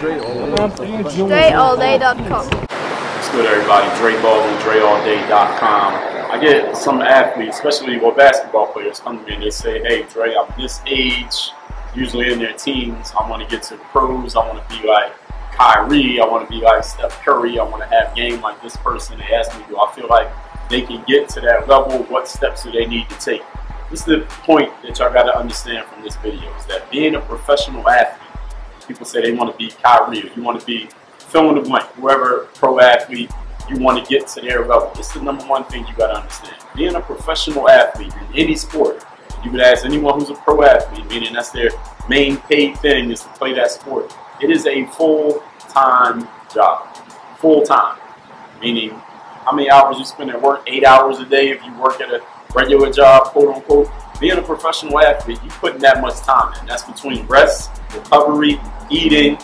DreAllDay.com. What's good, everybody? Dre Baldwin, DreAllDay.com. I get some athletes, especially basketball players, come to me and they say, "Hey, Dre, I'm this age, usually in their teens. I want to get to the pros. I want to be like Kyrie. I want to be like Steph Curry. I want to have game like this person." They ask me, do I feel like they can get to that level? What steps do they need to take? This is the point that y'all got to understand from this video, is that being a professional athlete, people say they want to be Kyrie, or you want to be fill in the blank, whoever pro athlete, you want to get to their level. It's the number one thing you got to understand. Being a professional athlete in any sport, you could ask anyone who's a pro athlete, meaning that's their main paid thing is to play that sport. It is a full-time job. Full-time. Meaning, how many hours you spend at work? 8 hours a day if you work at a regular job, quote unquote. Being a professional athlete, you putting that much time in. That's between rest, recovery, eating,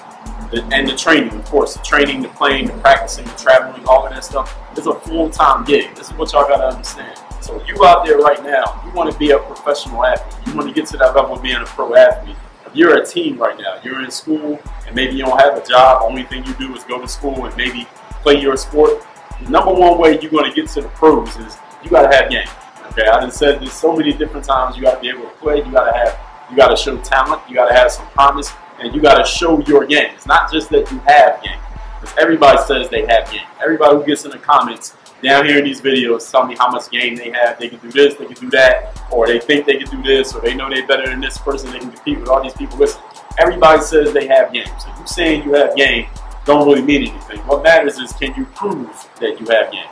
and the training, of course. The training, the playing, the practicing, the traveling, all of that stuff. It's a full-time gig. This is what y'all gotta understand. So you out there right now, you want to be a professional athlete. You want to get to that level of being a pro athlete. If you're a teen right now, you're in school, and maybe you don't have a job, only thing you do is go to school and maybe play your sport. The number one way you're going to get to the pros is you got to have game. Okay, I done said this so many different times. You got to be able to play. You got to show talent. You got to have some promise, and you got to show your game. It's not just that you have game, because everybody says they have game. Everybody who gets in the comments down here in these videos tell me how much game they have. They can do this, they can do that, or they think they can do this, or they know they're better than this person. They can compete with all these people. Listen, everybody says they have game. So you saying you have game don't really mean anything. What matters is, can you prove that you have game?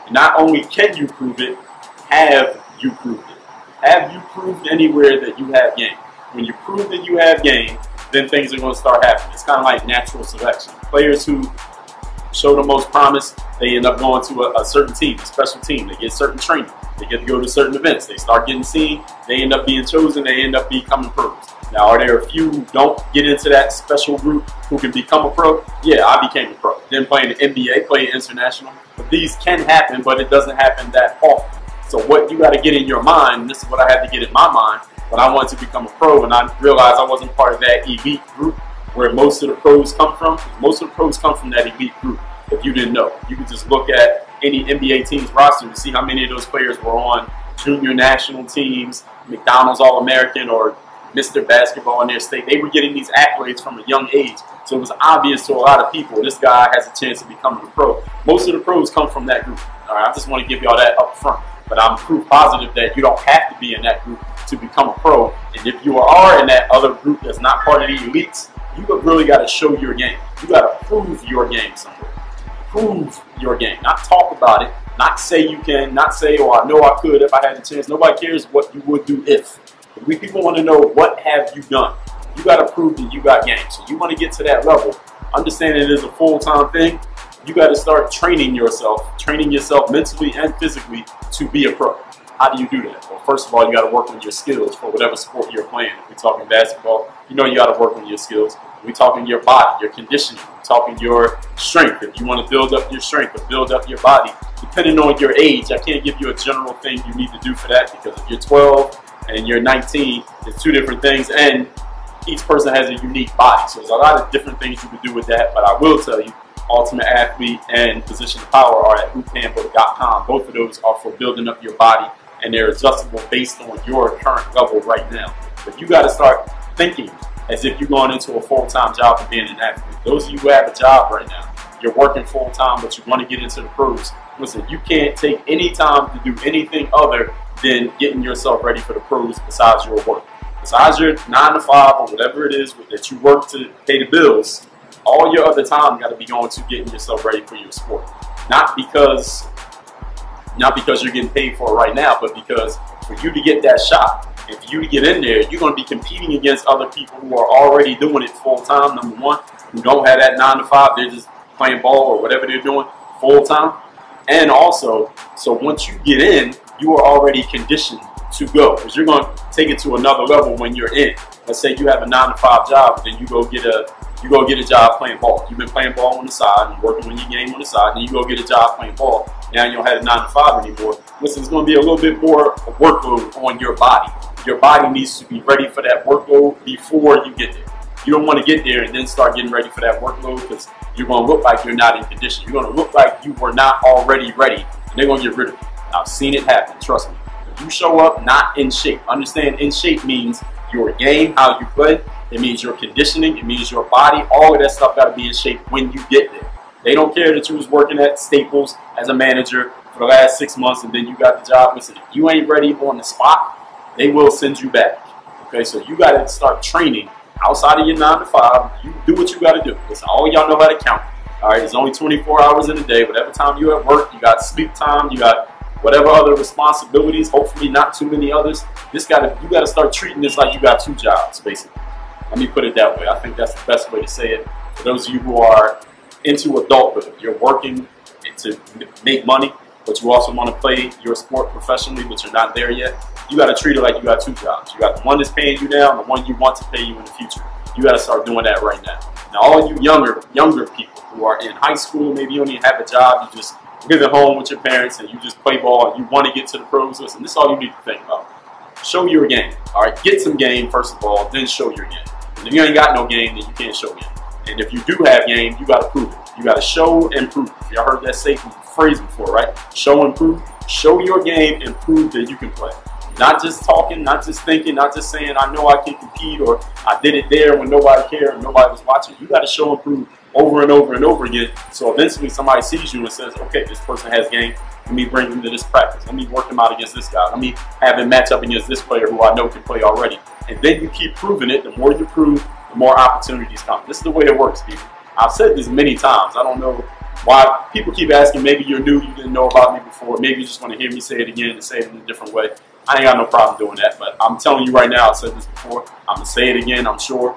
And not only can you prove it, have you proved it? Have you proved anywhere that you have game? When you prove that you have game, then things are going to start happening. It's kind of like natural selection. Players who show the most promise, they end up going to a certain team, a special team. They get certain training. They get to go to certain events. They start getting seen. They end up being chosen. They end up becoming pros. Now, are there a few who don't get into that special group who can become a pro? Yeah, I became a pro. Then playing the NBA, playing international. But these can happen, but it doesn't happen that often. So what you got to get in your mind, and this is what I had to get in my mind when I wanted to become a pro, and I realized I wasn't part of that elite group where most of the pros come from. Most of the pros come from that elite group. If you didn't know, you could just look at any NBA team's roster to see how many of those players were on junior national teams, McDonald's All-American, or Mr. Basketball in their state. They were getting these accolades from a young age. So it was obvious to a lot of people, this guy has a chance of becoming a pro. Most of the pros come from that group. All right, I just want to give y'all that up front. But I'm proof positive that you don't have to be in that group to become a pro. And if you are in that other group that's not part of the elites, you really got to show your game. You got to prove your game somewhere. Prove your game. Not talk about it. Not say you can. Not say, oh, I know I could if I had the chance. Nobody cares what you would do if. We people want to know, what have you done? You got to prove that you got game. So you want to get to that level. Understanding it is a full-time thing. You got to start training yourself mentally and physically to be a pro. How do you do that? Well, first of all, you got to work on your skills for whatever sport you're playing. If we're talking basketball, you know you got to work on your skills. We're talking your body, your conditioning. We're talking your strength. If you want to build up your strength or build up your body, depending on your age, I can't give you a general thing you need to do for that, because if you're 12 and you're 19, it's two different things, and each person has a unique body. So there's a lot of different things you can do with that, but I will tell you, Ultimate Athlete and Position of Power are at bootcamp.com. Both of those are for building up your body, and they're adjustable based on your current level right now. But you got to start thinking as if you're going into a full-time job for being an athlete. Those of you who have a job right now, you're working full-time, but you want to get into the pros. Listen, you can't take any time to do anything other than getting yourself ready for the pros besides your work. Besides your 9 to 5 or whatever it is that you work to pay the bills, all your other time got to be going to getting yourself ready for your sport. Not because you're getting paid for it right now, but because for you to get that shot, and for you to get in there, you're going to be competing against other people who are already doing it full time, number one, who don't have that 9 to 5, they're just playing ball or whatever they're doing full time. And also, so once you get in, you are already conditioned to go, because you're going to take it to another level when you're in. Let's say you have a 9 to 5 job, but then you go get a job playing ball. You've been playing ball on the side and working on your game on the side, and you go get a job playing ball. Now you don't have a 9 to 5 anymore. Listen, it's going to be a little bit more workload on your body. Your body needs to be ready for that workload before you get there. You don't want to get there and then start getting ready for that workload, because you're going to look like you're not in condition. You're going to look like you were not already ready, and they're going to get rid of you. I've seen it happen, trust me. If you show up not in shape, understand in shape means your game, how you play. It means your conditioning. It means your body. All of that stuff got to be in shape when you get there. They don't care that you was working at Staples as a manager for the last 6 months and then you got the job. Listen, if you ain't ready on the spot, they will send you back. Okay, so you got to start training outside of your 9 to 5. You do what you got to do. Listen, all y'all know how to count. All right, it's only 24 hours in a day. Whatever time you at work, you got sleep time, you got whatever other responsibilities. Hopefully, not too many others. You got to start treating this like you got 2 jobs, basically. Let me put it that way. I think that's the best way to say it. For those of you who are into adulthood, you're working to make money, but you also want to play your sport professionally, but you're not there yet. You got to treat it like you got 2 jobs. You got the one that's paying you now and the one you want to pay you in the future. You got to start doing that right now. Now, all you younger people who are in high school, maybe you don't even have a job, you just live at home with your parents and you just play ball and you want to get to the pros. Listen, this is all you need to think about. Show your game. All right, get some game first of all, then show your game. And if you ain't got no game, then you can't show game. And if you do have game, you got to prove it. You got to show and prove. Y'all heard that phrase before, right? Show and prove. Show your game and prove that you can play. Not just talking, not just thinking, not just saying, I know I can compete, or I did it there when nobody cared and nobody was watching. You got to show and prove over and over and over again. So eventually somebody sees you and says, okay, this person has game. Let me bring him to this practice. Let me work him out against this guy. Let me have him match up against this player who I know can play already. And then you keep proving it. The more you prove, the more opportunities come. This is the way it works, people. I've said this many times. I don't know why people keep asking. Maybe you're new, you didn't know about me before. Maybe you just want to hear me say it again and say it in a different way. I ain't got no problem doing that, but I'm telling you right now, I've said this before. I'm going to say it again, I'm sure.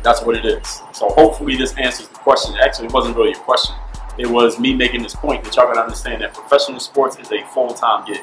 That's what it is. So hopefully this answers the question. Actually, it wasn't really a question. It was me making this point that y'all got to understand that professional sports is a full-time gig.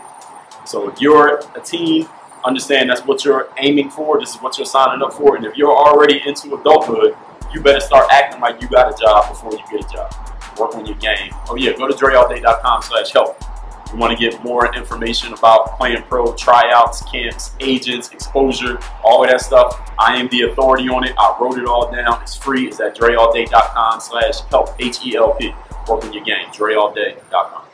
So if you're a team, understand that's what you're aiming for. This is what you're signing up for. And if you're already into adulthood, you better start acting like you got a job before you get a job. Work on your game. Oh yeah, go to drealldday.com/help. You want to get more information about playing pro, tryouts, camps, agents, exposure, all of that stuff. I am the authority on it. I wrote it all down. It's free. It's at drealldday.com/help. HELP. Work on your game. drealldday.com.